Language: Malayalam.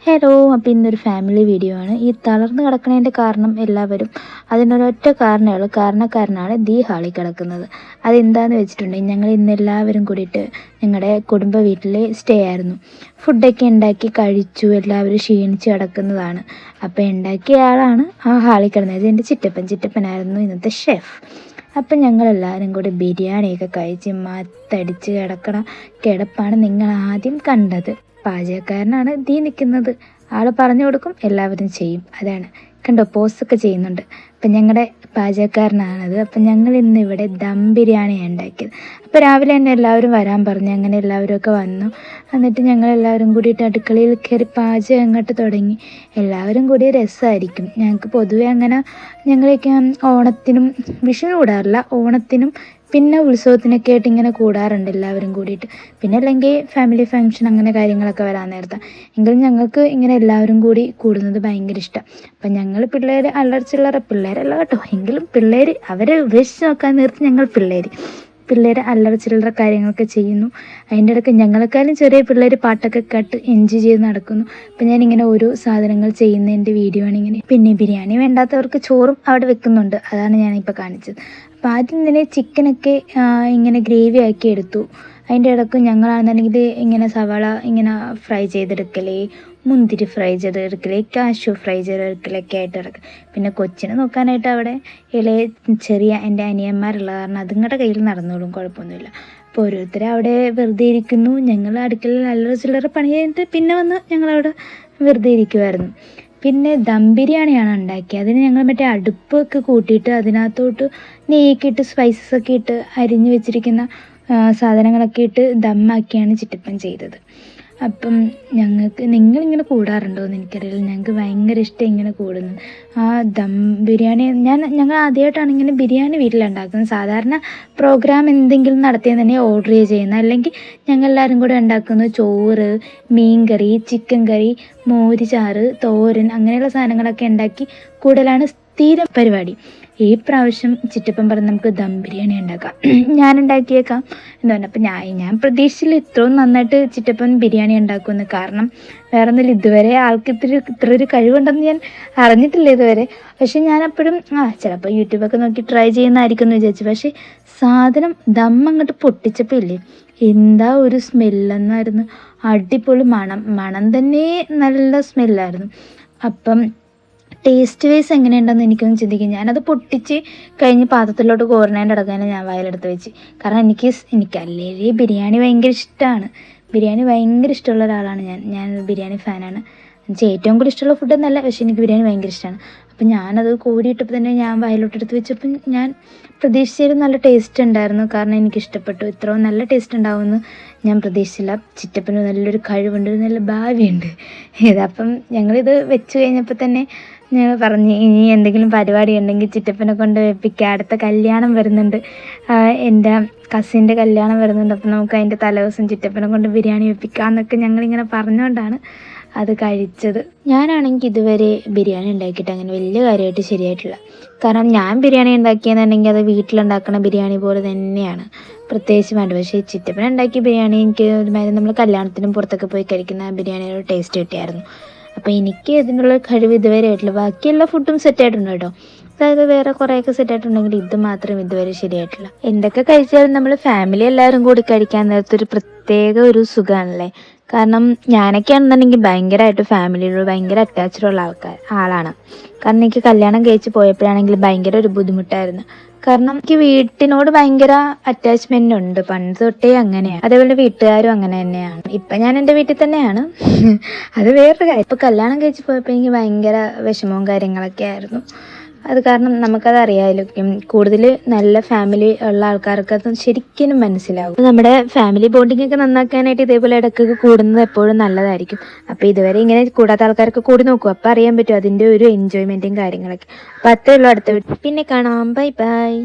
ഹലോ, അപ്പോൾ ഇന്നൊരു ഫാമിലി വീഡിയോ ആണ്. ഈ തളർന്ന് കിടക്കുന്നതിൻ്റെ കാരണം എല്ലാവരും അതിനൊരൊറ്റ കാരണക്കാരനാണ് ദീ ഹാളിൽ കിടക്കുന്നത്. അതെന്താണെന്ന് വെച്ചിട്ടുണ്ടെങ്കിൽ ഞങ്ങൾ ഇന്ന് എല്ലാവരും കൂടിയിട്ട് ഞങ്ങളുടെ കുടുംബ വീട്ടിൽ സ്റ്റേ ആയിരുന്നു. ഫുഡൊക്കെ ഉണ്ടാക്കി കഴിച്ചു, എല്ലാവരും ക്ഷീണിച്ച് കിടക്കുന്നതാണ്. അപ്പോൾ ഉണ്ടാക്കിയ ആളാണ് ആ ഹാളിൽ കിടന്നത്. എൻ്റെ ചിറ്റപ്പനായിരുന്നു ഇന്നത്തെ ഷെഫ്. അപ്പം ഞങ്ങളെല്ലാവരും കൂടി ബിരിയാണിയൊക്കെ കഴിച്ച് മത്തടിച്ച് കിടപ്പാണ് നിങ്ങൾ ആദ്യം കണ്ടത്. പാചകക്കാരനാണ് ദീ നിൽക്കുന്നത്. ആൾ പറഞ്ഞു കൊടുക്കും, എല്ലാവരും ചെയ്യും. അതാണ് കണ്ടോ, പോസ്റ്റൊക്കെ ചെയ്യുന്നുണ്ട്. അപ്പം ഞങ്ങളുടെ പാചകക്കാരനാണത്. അപ്പം ഞങ്ങൾ ഇന്ന് ഇവിടെ ദം ബിരിയാണിയാണ് ഉണ്ടാക്കിയത്. അപ്പോൾ രാവിലെ തന്നെ എല്ലാവരും വരാൻ പറഞ്ഞു. അങ്ങനെ എല്ലാവരുമൊക്കെ വന്നു. എന്നിട്ട് ഞങ്ങളെല്ലാവരും കൂടിയിട്ട് അടുക്കളയിൽ കയറി പാചകം അങ്ങോട്ട് തുടങ്ങി. എല്ലാവരും കൂടി രസമായിരിക്കും. ഞങ്ങൾക്ക് പൊതുവെ അങ്ങനെ ഞങ്ങളൊക്കെ ഓണത്തിനും വിഷുവിന് കൂടാറില്ല, ഓണത്തിനും പിന്നെ ഉത്സവത്തിനൊക്കെ ആയിട്ട് ഇങ്ങനെ കൂടാറുണ്ട് എല്ലാവരും കൂടിയിട്ട്. പിന്നെ അല്ലെങ്കിൽ ഫാമിലി ഫങ്ഷൻ അങ്ങനെ കാര്യങ്ങളൊക്കെ വരാൻ നേരത്തെ. എങ്കിലും ഞങ്ങൾക്ക് ഇങ്ങനെ എല്ലാവരും കൂടി കൂടുന്നത് ഭയങ്കര ഇഷ്ടം. അപ്പം ഞങ്ങൾ പിള്ളേർ അല്ലറച്ചില്ലറ പിള്ളേരല്ല കേട്ടോ, എങ്കിലും പിള്ളേർ അവരെ ഉപേക്ഷിച്ച് നോക്കാൻ നേരത്ത് ഞങ്ങൾ പിള്ളേർ അല്ലറച്ചില്ലറ കാര്യങ്ങളൊക്കെ ചെയ്യുന്നു. അതിൻ്റെ ഇടയ്ക്ക് ഞങ്ങളെക്കാളും ചെറിയ പിള്ളേർ പാട്ടൊക്കെ കേട്ട് എൻജോയ് ചെയ്ത് നടക്കുന്നു. അപ്പം ഞാനിങ്ങനെ ഓരോ സാധനങ്ങൾ ചെയ്യുന്നതിൻ്റെ വീഡിയോ ആണ് ഇങ്ങനെ. പിന്നെ ബിരിയാണി വേണ്ടാത്തവർക്ക് ചോറും അവിടെ വെക്കുന്നുണ്ട്, അതാണ് ഞാനിപ്പോൾ കാണിച്ചത്. അപ്പോൾ ആദ്യം തന്നെ ചിക്കനൊക്കെ ഇങ്ങനെ ഗ്രേവി ആക്കി എടുത്തു. അതിൻ്റെ ഇടയ്ക്ക് ഞങ്ങളാണെന്നുണ്ടെങ്കിൽ ഇങ്ങനെ സവാള ഇങ്ങനെ ഫ്രൈ ചെയ്തെടുക്കലേ, മുന്തിരി ഫ്രൈ ചെയ്തെടുക്കലേ, കാഷ്യൂ ഫ്രൈ ചെയ്തെടുക്കലൊക്കെ ആയിട്ട് ഇറക്കും. പിന്നെ കൊച്ചിനെ നോക്കാനായിട്ട് അവിടെ ചെറിയ എൻ്റെ അനിയന്മാരുള്ള കാരണം അതുങ്ങളുടെ കയ്യിൽ നടന്നോളും, കുഴപ്പമൊന്നുമില്ല. അപ്പോൾ ഓരോരുത്തരും അവിടെ വെറുതെ ഇരിക്കുന്നു. ഞങ്ങൾ അടുക്കളയിൽ അല്ലറ ചില്ലറ പണി കഴിഞ്ഞിട്ട് പിന്നെ വന്ന് ഞങ്ങളവിടെ വെറുതെ ഇരിക്കുമായിരുന്നു. പിന്നെ ദം ബിരിയാണിയാണ് ഉണ്ടാക്കിയത്. അതിന് ഞങ്ങൾ മറ്റേ അടുപ്പൊക്കെ കൂട്ടിയിട്ട് അതിനകത്തോട്ട് നെയ്യൊക്കെ ഇട്ട് സ്പൈസസൊക്കെ ഇട്ട് അരിഞ്ഞ് വെച്ചിരിക്കുന്ന സാധനങ്ങളൊക്കെ ഇട്ട് ദമ്മാക്കിയാണ് ചിറ്റപ്പൻ ചെയ്തത്. അപ്പം നിങ്ങളിങ്ങനെ കൂടാറുണ്ടോ എന്ന് എനിക്കറിയില്ല. ഞങ്ങൾക്ക് ഭയങ്കര ഇഷ്ടം ഇങ്ങനെ കൂടുന്നത്. ആ ദം ബിരിയാണി ഞങ്ങൾ ആദ്യമായിട്ടാണ് ഇങ്ങനെ ബിരിയാണി വീട്ടിലുണ്ടാക്കുന്നത്. സാധാരണ പ്രോഗ്രാം എന്തെങ്കിലും നടത്തിയാൽ തന്നെ ഓർഡർ ചെയ്യുന്നത്, അല്ലെങ്കിൽ ഞങ്ങളെല്ലാവരും കൂടെ ഉണ്ടാക്കുന്നത് ചോറ്, മീൻ കറി, ചിക്കൻ കറി, മോര് ചാറ്, തോരൻ അങ്ങനെയുള്ള സാധനങ്ങളൊക്കെ ഉണ്ടാക്കി കൂടുതലാണ് സ്ഥിരം പരിപാടി. ഈ പ്രാവശ്യം ചിറ്റപ്പൻ പറഞ്ഞ് നമുക്ക് ദം ബിരിയാണി ഉണ്ടാക്കാം, ഞാൻ ഉണ്ടാക്കിയേക്കാം എന്ന് പറഞ്ഞു. അപ്പം ഞാൻ പ്രതീക്ഷിച്ചില്ല ഇത്രയും നന്നായിട്ട് ചിറ്റപ്പൻ ബിരിയാണി ഉണ്ടാക്കുമെന്ന്. കാരണം വേറെ ഒന്നുമില്ല, ഇതുവരെ ആൾക്ക് ഇത്ര ഒരു കഴിവുണ്ടെന്ന് ഞാൻ അറിഞ്ഞിട്ടില്ല ഇതുവരെ. പക്ഷെ ഞാനപ്പോഴും ചിലപ്പോൾ യൂട്യൂബൊക്കെ നോക്കി ട്രൈ ചെയ്യുന്നതായിരിക്കും എന്ന് വിചാരിച്ചു. പക്ഷേ സാധനം ദം അങ്ങോട്ട് പൊട്ടിച്ചപ്പോൾ ഇല്ലേ, എന്താ ഒരു സ്മെല്ലെന്നായിരുന്നു. അടിപൊളി മണം തന്നെ നല്ല സ്മെല്ലായിരുന്നു. അപ്പം ടേസ്റ്റ് വൈസ് എങ്ങനെയുണ്ടെന്ന് എനിക്കൊന്ന് ചിന്തിക്കും. ഞാനത് പൊട്ടിച്ച് കഴിഞ്ഞ് പാത്രത്തിലോട്ട് കോരണേൻ്റെ അടക്കാനും ഞാൻ വായിലെടുത്ത് വെച്ച്. കാരണം എനിക്കല്ലേ ബിരിയാണി ഭയങ്കര ഇഷ്ടമാണ്. ബിരിയാണി ഭയങ്കര ഇഷ്ടമുള്ള ഒരാളാണ് ഞാൻ ബിരിയാണി ഫാനാണ്. എനിക്ക് ഏറ്റവും കൂടുതൽ ഇഷ്ടമുള്ള ഫുഡ് എന്നല്ല, പക്ഷേ എനിക്ക് ബിരിയാണി ഭയങ്കര ഇഷ്ടമാണ്. അപ്പം ഞാനത് കോരിയിട്ടപ്പോൾ തന്നെ ഞാൻ വായിലോട്ടെടുത്ത് വെച്ചപ്പം ഞാൻ പ്രതീക്ഷിച്ചതിലും നല്ല ടേസ്റ്റ് ഉണ്ടായിരുന്നു. കാരണം എനിക്കിഷ്ടപ്പെട്ടു. ഇത്രയും നല്ല ടേസ്റ്റ് ഉണ്ടാവുമെന്ന് ഞാൻ പ്രതീക്ഷിച്ചില്ല. ചിറ്റപ്പന് നല്ലൊരു കഴിവുണ്ട്, നല്ല ഭാവിയുണ്ട്. ഇതപ്പം ഞങ്ങളിത് വെച്ച് കഴിഞ്ഞപ്പോൾ തന്നെ ഞങ്ങൾ പറഞ്ഞ് ഇനി എന്തെങ്കിലും പരിപാടി ഉണ്ടെങ്കിൽ ചിറ്റപ്പനെ കൊണ്ട് വെപ്പിക്കുക. അടുത്ത കല്യാണം വരുന്നുണ്ട്, എൻ്റെ കസിൻ്റെ കല്യാണം വരുന്നുണ്ട്. അപ്പം നമുക്ക് അതിൻ്റെ തലേദിവസം ചിറ്റപ്പനെ കൊണ്ട് ബിരിയാണി വെപ്പിക്കുക എന്നൊക്കെ ഞങ്ങളിങ്ങനെ പറഞ്ഞുകൊണ്ടാണ് അത് കഴിച്ചത്. ഞാനാണെങ്കിൽ ഇതുവരെ ബിരിയാണി ഉണ്ടാക്കിയിട്ട് അങ്ങനെ വലിയ കാര്യമായിട്ട് ശരിയായിട്ടില്ല. കാരണം ഞാൻ ബിരിയാണി ഉണ്ടാക്കിയെന്നുണ്ടെങ്കിൽ അത് വീട്ടിലുണ്ടാക്കുന്ന ബിരിയാണി പോലെ തന്നെയാണ്, പ്രത്യേകിച്ച് വേണ്ട. പക്ഷേ ചിറ്റപ്പന ഉണ്ടാക്കിയ ബിരിയാണി എനിക്ക് ഒരുമാതിരി നമ്മൾ കല്യാണത്തിനും പുറത്തൊക്കെ പോയി കഴിക്കുന്ന ബിരിയാണിയുടെ ടേസ്റ്റ് കിട്ടിയായിരുന്നു. അപ്പോൾ എനിക്ക് ഇതിനുള്ള കഴിവ് ഇതുവരെ ആയിട്ടില്ല. ബാക്കിയെല്ലാ ഫുഡും സെറ്റായിട്ടുണ്ട് കേട്ടോ. അതായത് വേറെ കുറേയൊക്കെ സെറ്റായിട്ടുണ്ടെങ്കിൽ ഇത് മാത്രം ഇതുവരെ ശരിയായിട്ടില്ല. എന്തൊക്കെ കഴിച്ചാലും നമ്മൾ ഫാമിലി എല്ലാവരും കൂടി കഴിക്കാൻ നേരത്തൊരു പ്രത്യേക ഒരു സുഖമാണല്ലേ. കാരണം ഞാനൊക്കെ ആണെന്നുണ്ടെങ്കിൽ ഭയങ്കരമായിട്ട് ഫാമിലിയോട് ഭയങ്കര അറ്റാച്ച്ഡുള്ള ആളാണ്. കാരണം എനിക്ക് കല്യാണം കഴിച്ച് പോയപ്പോഴാണെങ്കിൽ ഭയങ്കര ഒരു ബുദ്ധിമുട്ടായിരുന്നു. കാരണം എനിക്ക് വീട്ടിനോട് ഭയങ്കര അറ്റാച്ച്മെന്റ് ഉണ്ട്, പണ്ട് തൊട്ടേ അങ്ങനെയാണ്. അതേപോലെ വീട്ടുകാരും അങ്ങനെ തന്നെയാണ്. ഇപ്പം ഞാൻ എൻ്റെ വീട്ടിൽ തന്നെയാണ്, അത് വേറൊരു കാര്യം. ഇപ്പം കല്യാണം കഴിച്ച് പോയപ്പോൾ എനിക്ക് ഭയങ്കര വിഷമവും കാര്യങ്ങളൊക്കെ ആയിരുന്നു. അത് കാരണം നമുക്കത് അറിയാമല്ലോ, കൂടുതൽ നല്ല ഫാമിലി ഉള്ള ആൾക്കാർക്ക് അത് ശരിക്കും മനസ്സിലാവും. നമ്മുടെ ഫാമിലി ബോണ്ടിങ് ഒക്കെ നന്നാക്കാനായിട്ട് ഇതേപോലെ ഇടയ്ക്കൊക്കെ കൂടുന്നത് എപ്പോഴും നല്ലതായിരിക്കും. അപ്പോൾ ഇതുവരെ ഇങ്ങനെ കൂടാത്ത ആൾക്കാരൊക്കെ കൂടി നോക്കും, അപ്പോൾ അറിയാൻ പറ്റും അതിൻ്റെ ഒരു എൻജോയ്മെൻറ്റും കാര്യങ്ങളൊക്കെ. അപ്പോൾ അത്രയേ ഉള്ളൂ. അടുത്ത വീഡിയോ പിന്നെ കാണാം. Bye bye.